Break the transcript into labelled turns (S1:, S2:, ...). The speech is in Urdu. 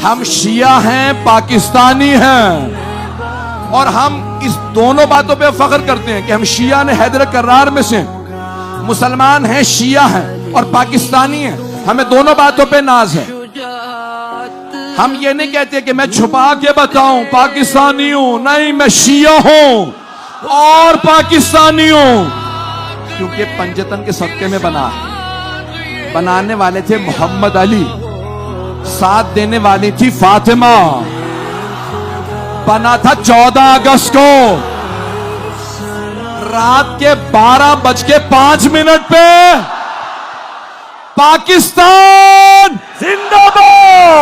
S1: ہم شیعہ ہیں، پاکستانی ہیں، اور ہم اس دونوں باتوں پہ فخر کرتے ہیں کہ ہم شیعہ نے حیدر کرار میں سے، مسلمان ہیں، شیعہ ہیں اور پاکستانی ہیں، ہمیں دونوں باتوں پہ ناز ہے۔ ہم یہ نہیں کہتے کہ میں چھپا کے بتاؤں پاکستانی ہوں، نہیں، میں شیعہ ہوں اور پاکستانی ہوں، کیونکہ پنجتن کے صدقے میں بنا ہے۔ بنانے والے تھے محمد علی، ساتھ دینے والی تھی فاطمہ، بنا تھا 14 اگست کو رات کے 12:05 پہ۔ پاکستان زندہ باد۔